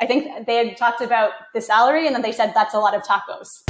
I think they had talked about the salary and then they said that's a lot of tacos.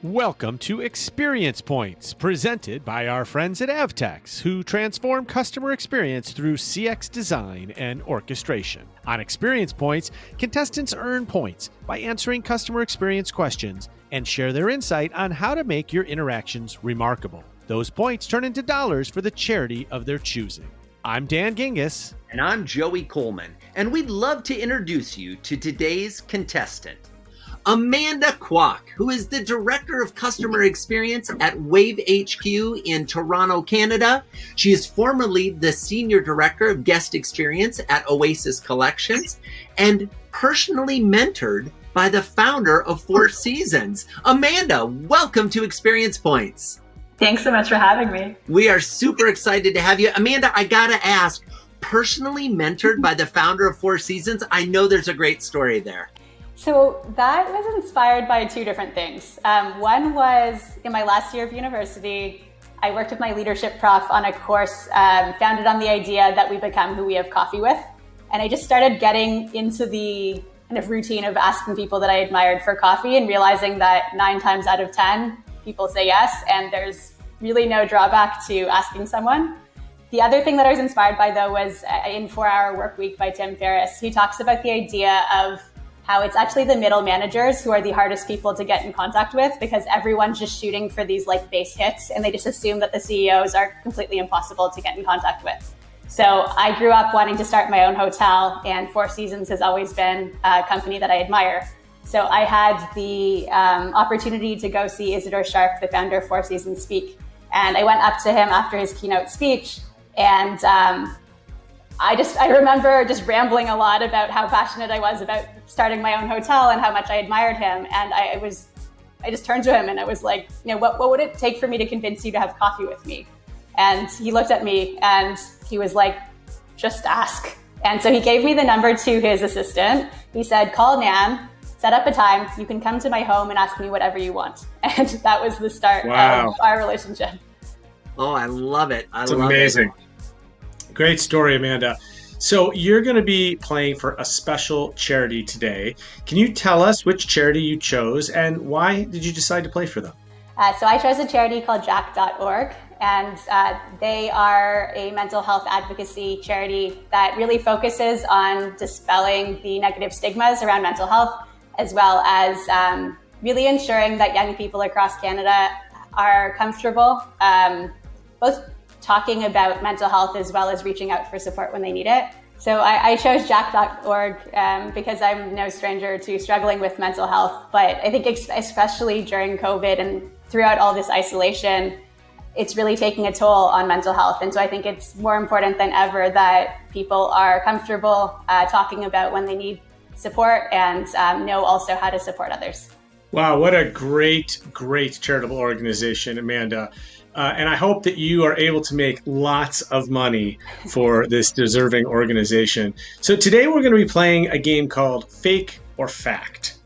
Welcome to Experience Points, presented by our friends at Avtex, who transform customer experience through CX design and orchestration. On Experience Points, contestants earn points by answering customer experience questions and share their insight on how to make your interactions remarkable. Those points turn into dollars for the charity of their choosing. I'm Dan Gingiss. And I'm Joey Coleman, and we'd love to introduce you to today's contestant, Amanda Kwok, who is the Director of Customer Experience at Wave HQ in Toronto, Canada. She is formerly the Senior Director of Guest Experience at Oasis Collections and personally mentored by the founder of Four Seasons. Amanda, welcome to Experience Points. Thanks so much for having me. We are super excited to have you. Amanda, I gotta ask, personally mentored by the founder of Four Seasons? I know there's a great story there. So that was inspired by two different things. One was in my last year of university, I worked with my leadership prof on a course founded on the idea that we become who we have coffee with. And I just started getting into the kind of routine of asking people that I admired for coffee and realizing that 9 times out of 10, people say yes, and there's really no drawback to asking someone. The other thing that I was inspired by, though, was in 4-Hour Workweek by Tim Ferriss. He talks about the idea of how it's actually the middle managers who are the hardest people to get in contact with because everyone's just shooting for these like base hits and they just assume that the CEOs are completely impossible to get in contact with. So I grew up wanting to start my own hotel, and Four Seasons has always been a company that I admire. So I had the opportunity to go see Isidore Sharp, the founder of Four Seasons, speak. And I went up to him after his keynote speech, and I remember just rambling a lot about how passionate I was about starting my own hotel and how much I admired him. And I just turned to him and I was like, what would it take for me to convince you to have coffee with me? And he looked at me and he was like, just ask. And so he gave me the number to his assistant. He said, call Nan, set up a time. You can come to my home and ask me whatever you want. And that was the start of our relationship. Oh, I love it. It's amazing. Great story, Amanda. So you're going to be playing for a special charity today. Can you tell us which charity you chose and why did you decide to play for them? So I chose a charity called Jack.org, and they are a mental health advocacy charity that really focuses on dispelling the negative stigmas around mental health, as well as really ensuring that young people across Canada are comfortable, both talking about mental health as well as reaching out for support when they need it. So I chose Jack.org because I'm no stranger to struggling with mental health, but I think especially during COVID and throughout all this isolation, it's really taking a toll on mental health. And so I think it's more important than ever that people are comfortable talking about when they need support and know also how to support others. Wow, what a great charitable organization, Amanda. And I hope that you are able to make lots of money for this deserving organization. So today we're going to be playing a game called Fake or Fact.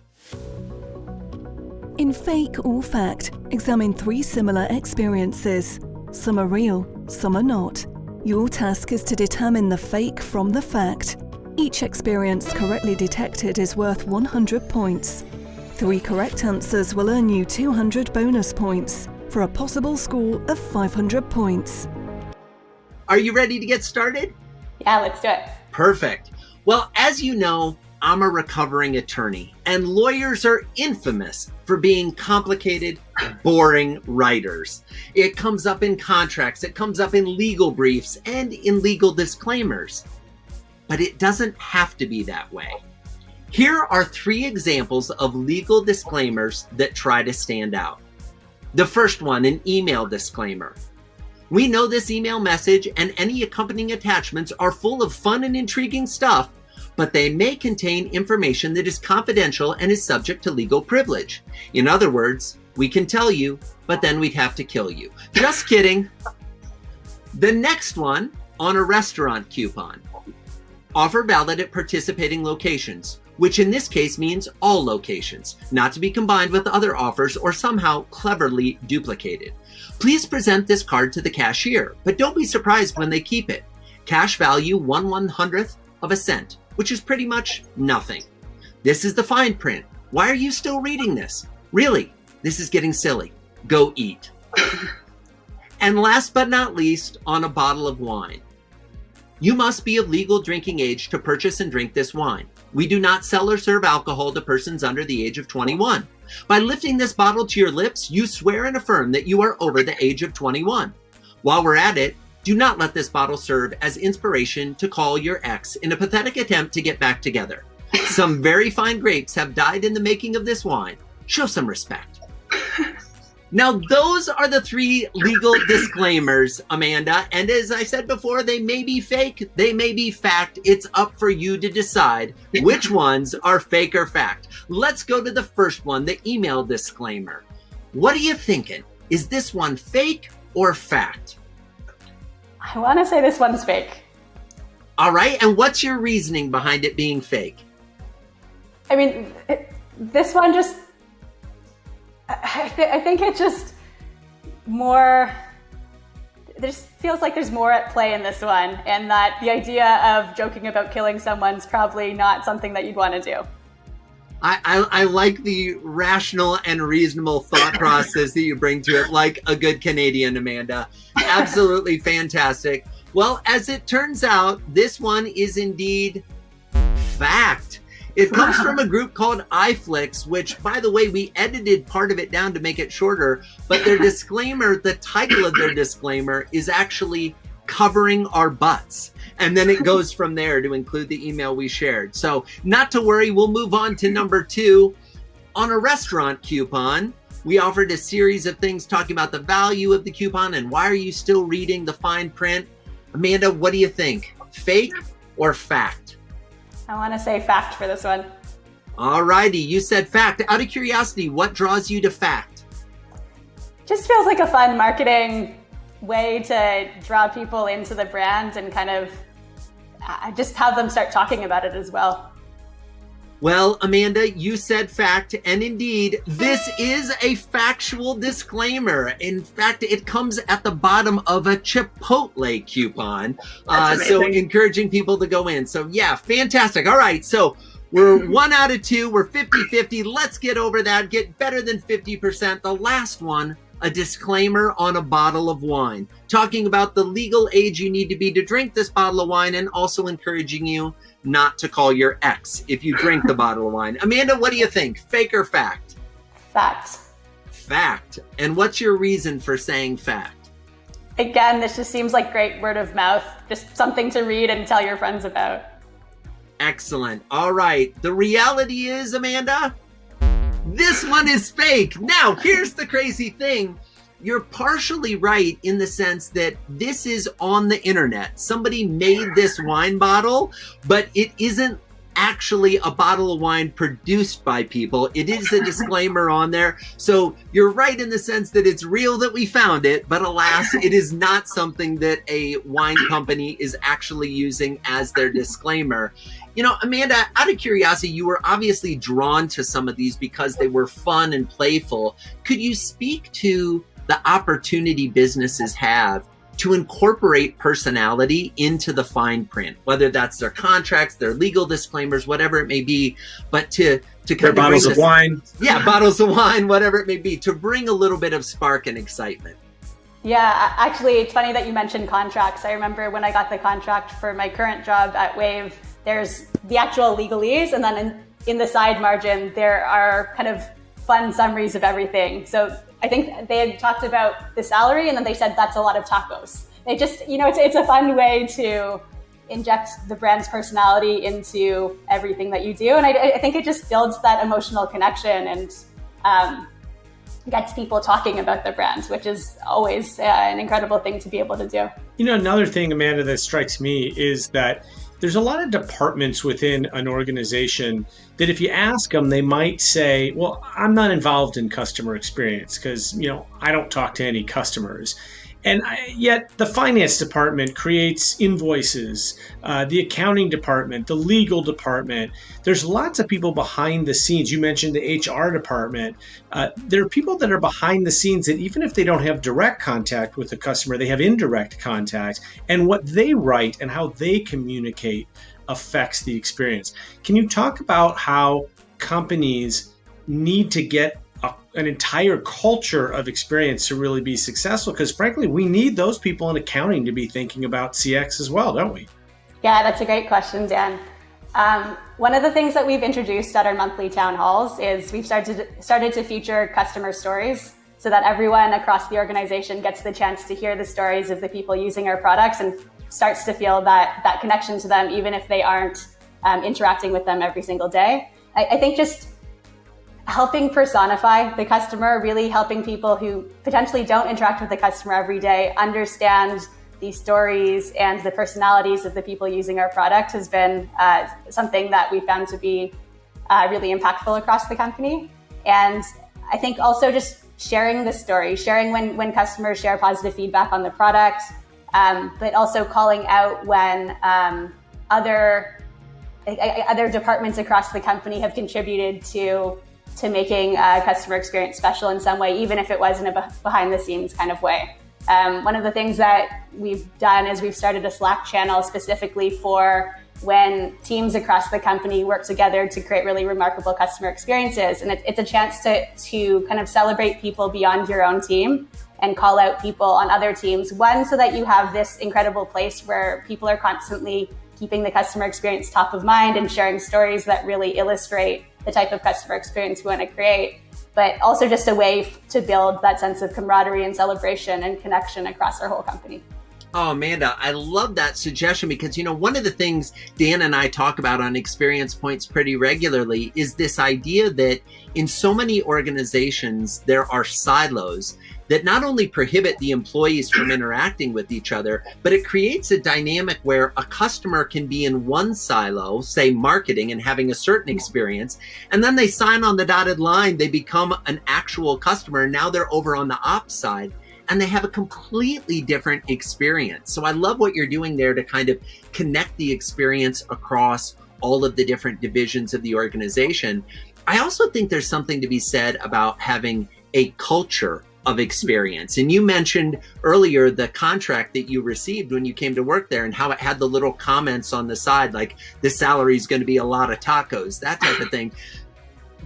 In Fake or Fact, examine 3 similar experiences. Some are real, some are not. Your task is to determine the fake from the fact. Each experience correctly detected is worth 100 points. 3 correct answers will earn you 200 bonus points for a possible score of 500 points. Are you ready to get started? Yeah, let's do it. Perfect. Well, as you know, I'm a recovering attorney, and lawyers are infamous for being complicated, boring writers. It comes up in contracts, it comes up in legal briefs, and in legal disclaimers. But it doesn't have to be that way. Here are 3 examples of legal disclaimers that try to stand out. The first one, an email disclaimer. We know this email message and any accompanying attachments are full of fun and intriguing stuff, but they may contain information that is confidential and is subject to legal privilege. In other words, we can tell you, but then we'd have to kill you. Just kidding. The next one, on a restaurant coupon. Offer valid at participating locations. which in this case means all locations, not to be combined with other offers or somehow cleverly duplicated. Please present this card to the cashier, but don't be surprised when they keep it. Cash value 1/100th of a cent, which is pretty much nothing. This is the fine print. Why are you still reading this? Really, this is getting silly. Go eat. And last but not least, on a bottle of wine. You must be of legal drinking age to purchase and drink this wine. We do not sell or serve alcohol to persons under the age of 21. By lifting this bottle to your lips, you swear and affirm that you are over the age of 21. While we're at it, do not let this bottle serve as inspiration to call your ex in a pathetic attempt to get back together. Some very fine grapes have died in the making of this wine. Show some respect. Now, those are the 3 legal disclaimers, Amanda. And as I said before, they may be fake, they may be fact. It's up for you to decide which ones are fake or fact. Let's go to the first one, the email disclaimer. What are you thinking? Is this one fake or fact? I want to say this one's fake. All right. And what's your reasoning behind it being fake? I mean, this one just, I think it just more, there just feels like there's more at play in this one, and that the idea of joking about killing someone's probably not something that you'd want to do. I like the rational and reasonable thought process that you bring to it, like a good Canadian, Amanda. Absolutely fantastic. Well, as it turns out, this one is indeed fact. It comes from a group called iFlix, which, by the way, we edited part of it down to make it shorter, but their disclaimer, the title of their disclaimer is actually Covering Our Butts. And then it goes from there to include the email we shared. So not to worry, we'll move on to number 2. On a restaurant coupon, we offered a series of things talking about the value of the coupon and why are you still reading the fine print? Amanda, what do you think? Fake or fact? I want to say fact for this one. All righty, you said fact. Out of curiosity, what draws you to fact? Just feels like a fun marketing way to draw people into the brand and kind of just have them start talking about it as well. Well, Amanda, you said fact, and indeed, this is a factual disclaimer. In fact, it comes at the bottom of a Chipotle coupon, so encouraging people to go in. So yeah, fantastic. All right, so we're 1 out of 2. We're 50-50. Let's get over that. Get better than 50%. The last one, a disclaimer on a bottle of wine, talking about the legal age you need to be to drink this bottle of wine and also encouraging you not to call your ex if you drink the bottle of wine. Amanda, what do you think? Fake or fact? Fact. Fact. And what's your reason for saying fact? Again, this just seems like great word of mouth, just something to read and tell your friends about. Excellent. All right. The reality is, Amanda, this one is fake. Now, here's the crazy thing. You're partially right in the sense that this is on the internet. Somebody made this wine bottle, but it isn't actually a bottle of wine produced by people. It is a disclaimer on there. So you're right in the sense that it's real that we found it, but alas, it is not something that a wine company is actually using as their disclaimer. You know, Amanda, out of curiosity, you were obviously drawn to some of these because they were fun and playful. Could you speak to the opportunity businesses have to incorporate personality into the fine print, whether that's their contracts, their legal disclaimers, whatever it may be, but to kind their of bottles of wine. Yeah, bottles of wine, whatever it may be, to bring a little bit of spark and excitement. Yeah, actually, it's funny that you mentioned contracts. I remember when I got the contract for my current job at Wave, there's the actual legalese, and then in the side margin, there are kind of fun summaries of everything. So I think they had talked about the salary, and then they said that's a lot of tacos. They just, you know, it's a fun way to inject the brand's personality into everything that you do. And I think it just builds that emotional connection and gets people talking about the brand, which is always an incredible thing to be able to do. You know, another thing, Amanda, that strikes me is that there's a lot of departments within an organization that if you ask them, they might say, well, I'm not involved in customer experience because, you know, I don't talk to any customers. Yet the finance department creates invoices, the accounting department, the legal department. There's lots of people behind the scenes. You mentioned the HR department. There are people that are behind the scenes that even if they don't have direct contact with the customer, they have indirect contact. And what they write and how they communicate affects the experience. Can you talk about how companies need to get an entire culture of experience to really be successful? Because frankly, we need those people in accounting to be thinking about CX as well, don't we? Yeah, that's a great question, Dan. One of the things that we've introduced at our monthly town halls is we've started to feature customer stories so that everyone across the organization gets the chance to hear the stories of the people using our products and starts to feel that connection to them, even if they aren't interacting with them every single day. I think just helping personify the customer, really helping people who potentially don't interact with the customer every day understand these stories and the personalities of the people using our product has been something that we found to be really impactful across the company. And I think also just sharing the story, sharing when customers share positive feedback on the product, but also calling out when other departments across the company have contributed to making customer experience special in some way, even if it was in a behind the scenes kind of way. One of the things that we've done is we've started a Slack channel specifically for when teams across the company work together to create really remarkable customer experiences. And it's a chance to kind of celebrate people beyond your own team and call out people on other teams. One, so that you have this incredible place where people are constantly keeping the customer experience top of mind and sharing stories that really illustrate the type of customer experience we want to create, but also just a way to build that sense of camaraderie and celebration and connection across our whole company. Oh, Amanda, I love that suggestion because, one of the things Dan and I talk about on Experience Points pretty regularly is this idea that in so many organizations, there are silos that not only prohibit the employees from interacting with each other, but it creates a dynamic where a customer can be in one silo, say marketing and having a certain experience, and then they sign on the dotted line, they become an actual customer, and now they're over on the ops side, and they have a completely different experience. So I love what you're doing there to kind of connect the experience across all of the different divisions of the organization. I also think there's something to be said about having a culture of experience. And you mentioned earlier the contract that you received when you came to work there and how it had the little comments on the side, like the salary is going to be a lot of tacos, that type of thing.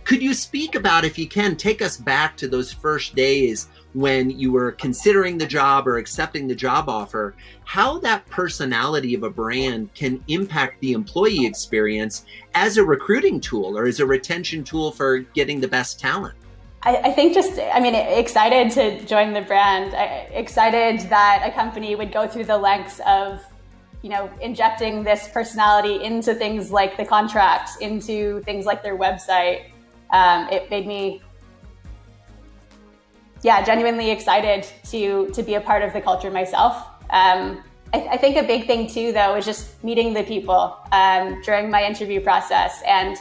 Could you speak about, if you can, take us back to those first days when you were considering the job or accepting the job offer, how that personality of a brand can impact the employee experience as a recruiting tool or as a retention tool for getting the best talent? I think excited to join the brand, excited that a company would go through the lengths of, injecting this personality into things like the contracts, into things like their website. It made me, genuinely excited to be a part of the culture myself. I think a big thing too, though, is just meeting the people during my interview process, and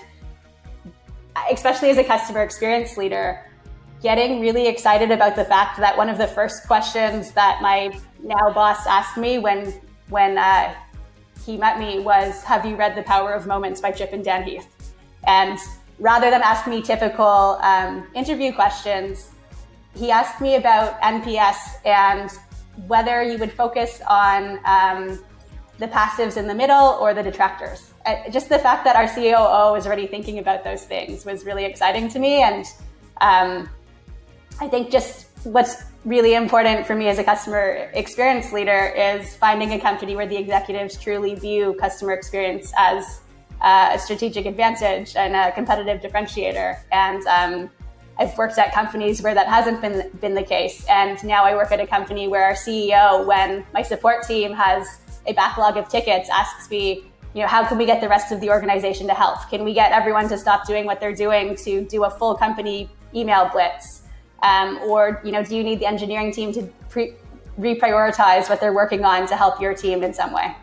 especially as a customer experience leader, getting really excited about the fact that one of the first questions that my now boss asked me when he met me was, "Have you read The Power of Moments by Chip and Dan Heath?" And rather than ask me typical interview questions, he asked me about NPS and whether you would focus on the passives in the middle or the detractors. Just the fact that our COO was already thinking about those things was really exciting to me. And I think just what's really important for me as a customer experience leader is finding a company where the executives truly view customer experience as a strategic advantage and a competitive differentiator. And I've worked at companies where that hasn't been the case. And now I work at a company where our CEO, when my support team has a backlog of tickets, asks me, how can we get the rest of the organization to help? Can we get everyone to stop doing what they're doing to do a full company email blitz? Or do you need the engineering team to reprioritize what they're working on to help your team in some way?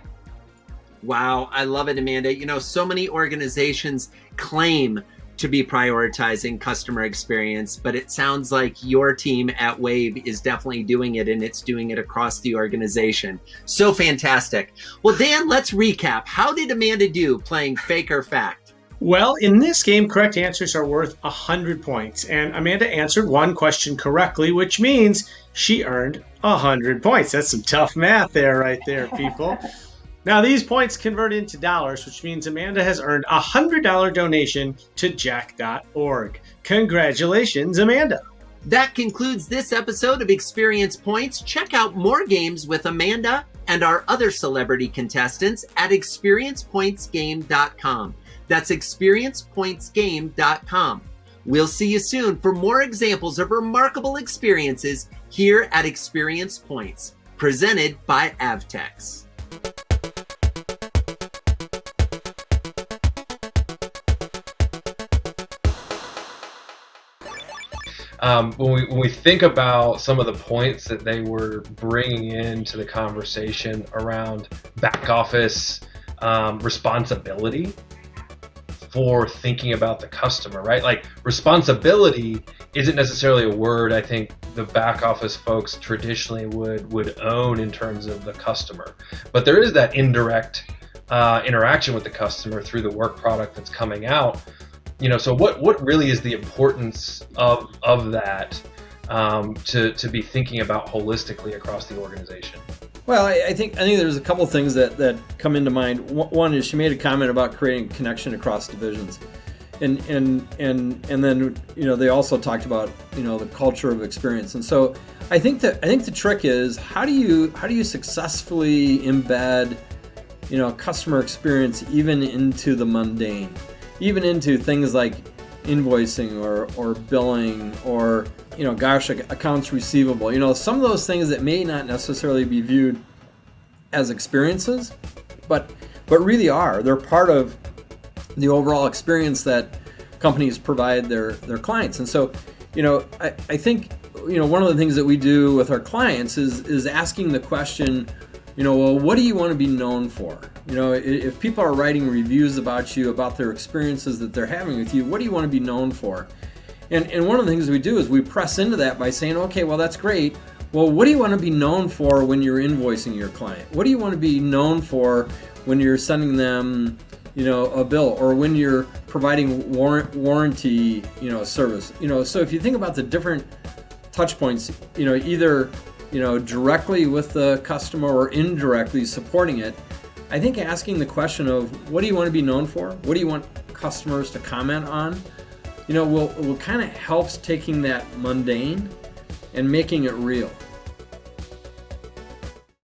Wow, I love it, Amanda. So many organizations claim to be prioritizing customer experience, but it sounds like your team at Wave is definitely doing it, and it's doing it across the organization. So fantastic. Well, Dan, let's recap. How did Amanda do playing Fake or Fact? Well, in this game, correct answers are worth 100 points, and Amanda answered one question correctly, which means she earned 100 points. That's some tough math right there, people. Now, these points convert into dollars, which means Amanda has earned a $100 donation to jack.org. Congratulations, Amanda. That concludes this episode of Experience Points. Check out more games with Amanda and our other celebrity contestants at experiencepointsgame.com. That's experiencepointsgame.com. We'll see you soon for more examples of remarkable experiences here at Experience Points, presented by Avtex. When we think about some of the points that they were bringing into the conversation around back office responsibility for thinking about the customer, right? Like, responsibility isn't necessarily a word I think the back office folks traditionally would own in terms of the customer, but there is that indirect interaction with the customer through the work product that's coming out. So what really is the importance of that to be thinking about holistically across the organization? Well, I think there's a couple things that come into mind. One is she made a comment about creating connection across divisions, and then they also talked about the culture of experience. And so I think the trick is how do you successfully embed customer experience even into the mundane, even into things like invoicing or billing or accounts receivable. Some of those things that may not necessarily be viewed as experiences, but really are. They're part of the overall experience that companies provide their clients. And so, I think one of the things that we do with our clients is asking the question, well, what do you want to be known for? If people are writing reviews about you, about their experiences that they're having with you, what do you want to be known for? And one of the things we do is we press into that by saying, okay, well, that's great. Well, what do you want to be known for when you're invoicing your client? What do you want to be known for when you're sending them, a bill, or when you're providing warranty, service? So if you think about the different touch points, either directly with the customer or indirectly supporting it, I think asking the question of what do you want to be known for? What do you want customers to comment on? Will kind of helps taking that mundane and making it real.